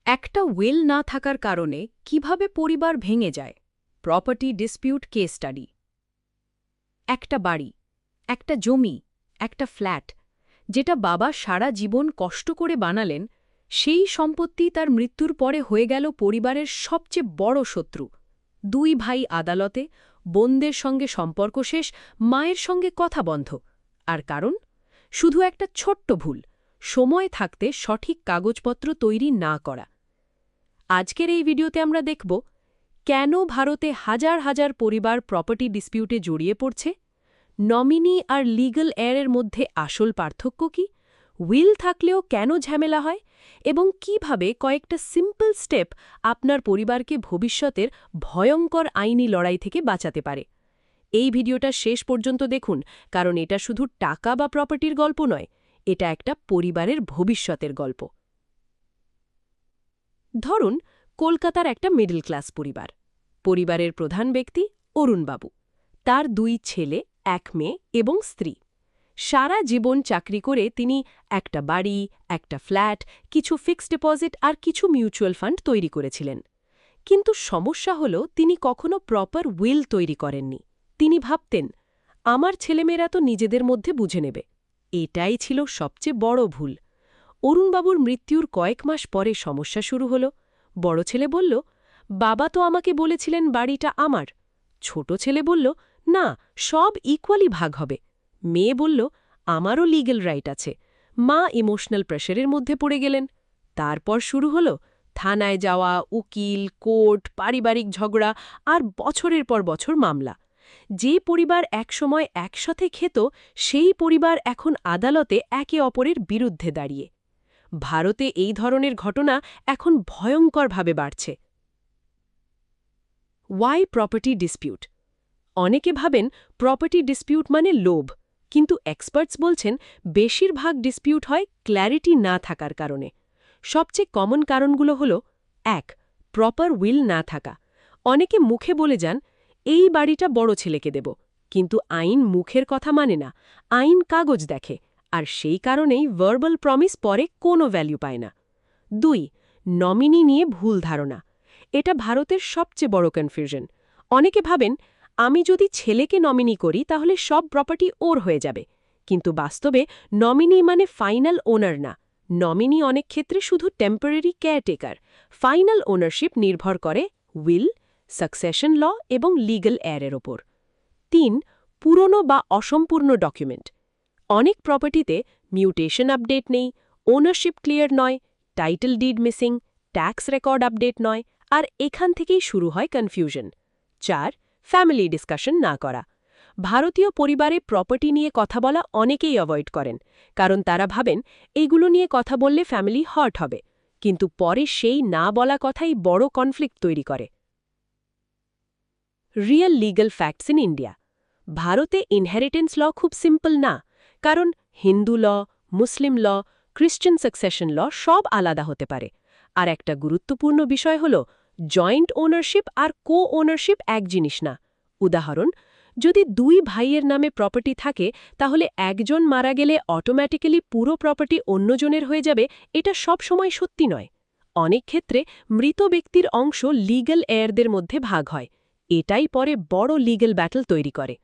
একটা উইল না থাকার কারণে কিভাবে পরিবার ভেঙে যায়। Property dispute case study. একটা বাড়ি, একটা জমি, একটা ফ্ল্যাট, যেটা বাবা সারা জীবন কষ্ট করে বানালেন, সেই সম্পত্তি তার মৃত্যুর পরে হয়ে গেল পরিবারের সবচেয়ে বড় শত্রু। দুই ভাই আদালতে, বোনদের সঙ্গে সম্পর্ক শেষ, মায়ের সঙ্গে কথা বন্ধ। আর কারণ? শুধু একটা ছোট্ট ভুল, সময় থাকতে সঠিক কাগজপত্র তৈরি না করা। আজকের এই ভিডিওতে আমরা দেখব কেন ভারতে হাজার হাজার পরিবার প্রপার্টি ডিসপিউটে জড়িয়ে পড়ছে, নমিনি আর লিগ্যাল এয়ারের মধ্যে আসল পার্থক্য কি, উইল থাকলেও কেন ঝামেলা হয়, এবং কিভাবে কয়েকটা সিম্পল স্টেপ আপনার পরিবারকে ভবিষ্যতের ভয়ঙ্কর আইনি লড়াই থেকে বাঁচাতে পারে। এই ভিডিওটা শেষ পর্যন্ত দেখুন, কারণ এটা শুধু টাকা বা প্রপার্টির গল্প নয়, এটা একটা পরিবারের ভবিষ্যতের গল্প। ধরুন, কলকাতার একটা মিডল ক্লাস পরিবার। পরিবারের প্রধান ব্যক্তি অরুণবাবু, তার দুই ছেলে, এক মেয়ে এবং স্ত্রী। সারা জীবন চাকরি করে তিনি একটা বাড়ি, একটা ফ্ল্যাট, কিছু ফিক্সড ডিপোজিট আর কিছু মিউচুয়াল ফান্ড তৈরি করেছিলেন। কিন্তু সমস্যা হল, তিনি কখনো প্রপার উইল তৈরি করেননি। তিনি ভাবতেন, আমার ছেলেমেয়েরা তো নিজেদের মধ্যে বুঝে নেবে। এটাই ছিল সবচেয়ে বড় ভুল। অরুণবাবুর মৃত্যুর কয়েক মাস পরে সমস্যা শুরু হল। বড় ছেলে বলল, বাবা তো আমাকে বলেছিলেন বাড়িটা আমার। ছোট ছেলে বলল, না, সব ইকুয়ালি ভাগ হবে। মেয়ে বলল, আমারও লিগ্যাল রাইট আছে। মা ইমোশনাল প্রেশারের মধ্যে পড়ে গেলেন। তারপর শুরু হল থানায় যাওয়া, উকিল, কোর্ট, পারিবারিক ঝগড়া আর বছরের পর বছর মামলা। যে পরিবার একসময় একসাথে খেত, সেই পরিবার এখন আদালতে একে অপরের বিরুদ্ধে দাঁড়িয়ে। ভারতে এই ধরনের ঘটনা এখন ভয়ঙ্করভাবে বাড়ছে। Why property dispute? অনেকে ভাবেন প্রপার্টি ডিসপিউট মানে লোভ, কিন্তু এক্সপার্টস বলছেন বেশিরভাগ ডিসপিউট হয় ক্ল্যারিটি না থাকার কারণে। সবচেয়ে কমন কারণগুলো হল: ১. প্রপার উইল না থাকা। অনেকে মুখে বলে যান, এই বাড়িটা বড় ছেলেকে দেব, কিন্তু আইন মুখের কথা মানে না, আইন কাগজ দেখে, আর সেই কারণেই ভার্বাল প্রমিস পরে কোনো ভ্যালু পায় না। ২. নমিনি নিয়ে ভুল ধারণা। এটা ভারতের সবচেয়ে বড় কনফিউশন। অনেকে ভাবেন, আমি যদি ছেলেকে নমিনি করি তাহলে সব প্রপার্টি ওর হয়ে যাবে। কিন্তু বাস্তবে নমিনি মানে ফাইনাল ওনার না। নমিনি অনেক ক্ষেত্রে শুধু টেম্পোরারি কেয়ারটেকার। ফাইনাল ওনারশিপ নির্ভর করে উইল, সাকসেশন ল এবং লিগ্যাল এয়ারের ওপর। ৩. পুরনো বা অসম্পূর্ণ ডকুমেন্ট। অনেক প্রপার্টিতে মিউটেশন আপডেট নেই, ওনারশিপ ক্লিয়ার নয়, title did missing, tax record update নয়, আর এখান থেকেই শুরু হয় কনফিউশন। ৪. ফ্যামিলি ডিসকাশন না করা। ভারতীয় পরিবারে প্রপার্টি নিয়ে কথা বলা অনেকেই অ্যাভয়েড করেন, কারণ তারা ভাবেন এইগুলো নিয়ে কথা বললে ফ্যামিলি হার্ট হবে। কিন্তু পরে সেই না বলা কথাই বড় কনফ্লিক্ট তৈরি করে। Real legal facts in India. ভারতে ইনহেরিটেন্স ল খুব সিম্পল না, কারণ হিন্দু ল, মুসলিম ল, খ্রিস্টান সাকসেশন ল সব আলাদা হতে পারে। আর একটা গুরুত্বপূর্ণ বিষয় হল, জয়েন্ট ওনারশিপ আর কো ওনারশিপ এক জিনিস না। উদাহরণ, যদি দুই ভাইয়ের নামে প্রপার্টি থাকে, তাহলে একজন মারা গেলে অটোম্যাটিক্যালি পুরো প্রপার্টি অন্যজনের হয়ে যাবে, এটা সব সময় সত্যি নয়। অনেক ক্ষেত্রে মৃত ব্যক্তির অংশ লিগ্যাল এয়ারদের মধ্যে ভাগ হয়। এটাই পরে বড় লিগ্যাল ব্যাটল তৈরি করে।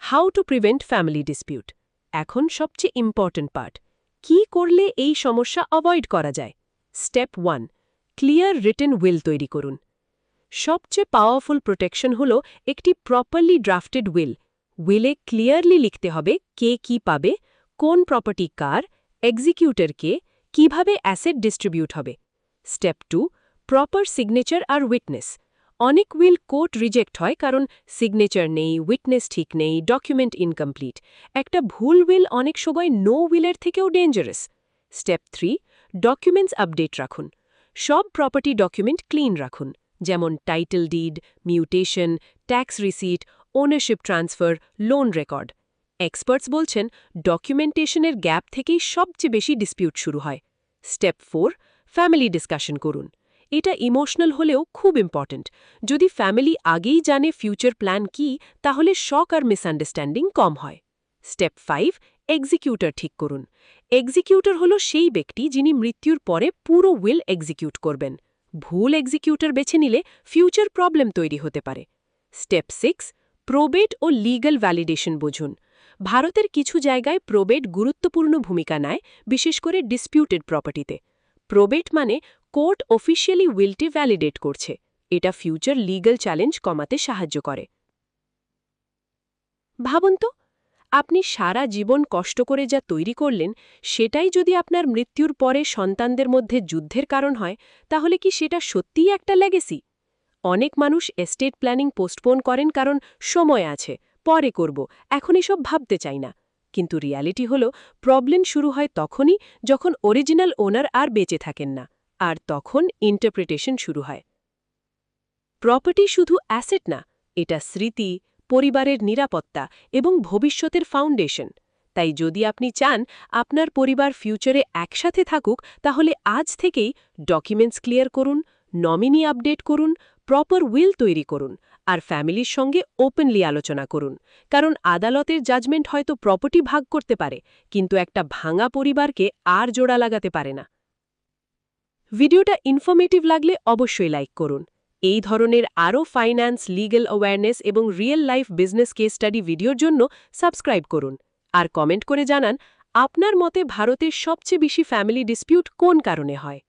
How to prevent family dispute. এখন সবচেয়ে ইম্পর্ট্যান্ট পার্ট। কি করলে এই সমস্যা অ্যাভয়েড করা যায়? স্টেপ 1. ক্লিয়ার রিটেন উইল তৈরি করুন। সবচেয়ে পাওয়ারফুল প্রোটেকশন হল একটি properly drafted will. Willey clearly লিখতে হবে কে কি পাবে, কোন প্রপার্টি কার, এক্সিকিউটর কে, কিভাবে অ্যাসেট ডিস্ট্রিবিউট হবে। স্টেপ 2. প্রপার সিগনেচার আর উইটনেস। অনেক উইল কোর্ট রিজেক্ট হয় কারণ সিগনেচার নেই, উইটনেস ঠিক নেই, ডকুমেন্ট ইনকমপ্লিট। একটা ভুল উইল অনেক সময় নো উইলের থেকেও ডেঞ্জারাস। স্টেপ 3. ডকুমেন্টস আপডেট রাখুন। সব প্রপার্টি ডকুমেন্ট ক্লিন রাখুন, যেমন title did, mutation, tax receipt, ownership transfer, loan record. Experts বলছেন ডকুমেন্টেশনের গ্যাপ থেকেই সবচেয়ে বেশি ডিসপিউট শুরু হয়। স্টেপ 4. ফ্যামিলি ডিসকাশন করুন। এটা ইমোশনাল হলেও খুব ইম্পর্ট্যান্ট। যদি ফ্যামিলি আগেই জানে ফিউচার প্ল্যান কি, তাহলে শক আর মিসআন্ডারস্ট্যান্ডিং কম হয়। স্টেপ 5. এক্সিকিউটর ঠিক করুন। এক্সিকিউটর হল সেই ব্যক্তি যিনি মৃত্যুর পরে পুরো উইল এক্সিকিউট করবেন। ভুল এক্সিকিউটর বেছে নিলে ফিউচার প্রবলেম তৈরি হতে পারে। স্টেপ 6, প্রোবেট ও লিগ্যাল ভ্যালিডেশন বুঝুন। ভারতের কিছু জায়গায় প্রোবেট গুরুত্বপূর্ণ ভূমিকা নেয়, বিশেষ করে ডিসপিউটেড প্রপার্টিতে। প্রোবেট মানে কোর্ট অফিসিয়ালি উইলটি ভ্যালিডেট করছে। এটা ফিউচার লিগ্যাল চ্যালেঞ্জ কমাতে সাহায্য করে। ভাবুন তো, আপনি সারা জীবন কষ্ট করে যা তৈরি করলেন, সেটাই যদি আপনার মৃত্যুর পরে সন্তানদের মধ্যে যুদ্ধের কারণ হয়, তাহলে কি সেটা সত্যিই একটা লেগেসি? অনেক মানুষ এস্টেট প্ল্যানিং পোস্টপোন করেন কারণ সময় আছে, পরে করব, এখন এসব ভাবতে চাই না। কিন্তু রিয়ালিটি হল, প্রবলেম শুরু হয় তখনই যখন অরিজিনাল ওনার আর বেঁচে থাকেন না, আর তখন ইন্টারপ্রিটেশন শুরু হয়। প্রপার্টি শুধু অ্যাসেট না, এটা স্মৃতি, পরিবারের নিরাপত্তা এবং ভবিষ্যতের ফাউন্ডেশন। তাই যদি আপনি চান আপনার পরিবার ফিউচারে একসাথে থাকুক, তাহলে আজ থেকেই ডকুমেন্টস ক্লিয়ার করুন, নমিনি আপডেট করুন, প্রপার উইল তৈরি করুন, আর ফ্যামিলির সঙ্গে ওপেনলি আলোচনা করুন। কারণ আদালতের জাজমেন্ট হয়তো প্রপার্টি ভাগ করতে পারে, কিন্তু একটা ভাঙা পরিবারকে আর জোড়া লাগাতে পারে না। ভিডিওটা ইনফরমেটিভ লাগলে অবশ্যই লাইক করুন। এই ধরনের আরও ফাইন্যান্স, লিগ্যাল অ্যাওয়ারনেস এবং real life business case study ভিডিওর জন্য সাবস্ক্রাইব করুন। আর কমেন্ট করে জানান আপনার মতে ভারতের সবচেয়ে বেশি ফ্যামিলি ডিসপিউট কোন কারণে হয়।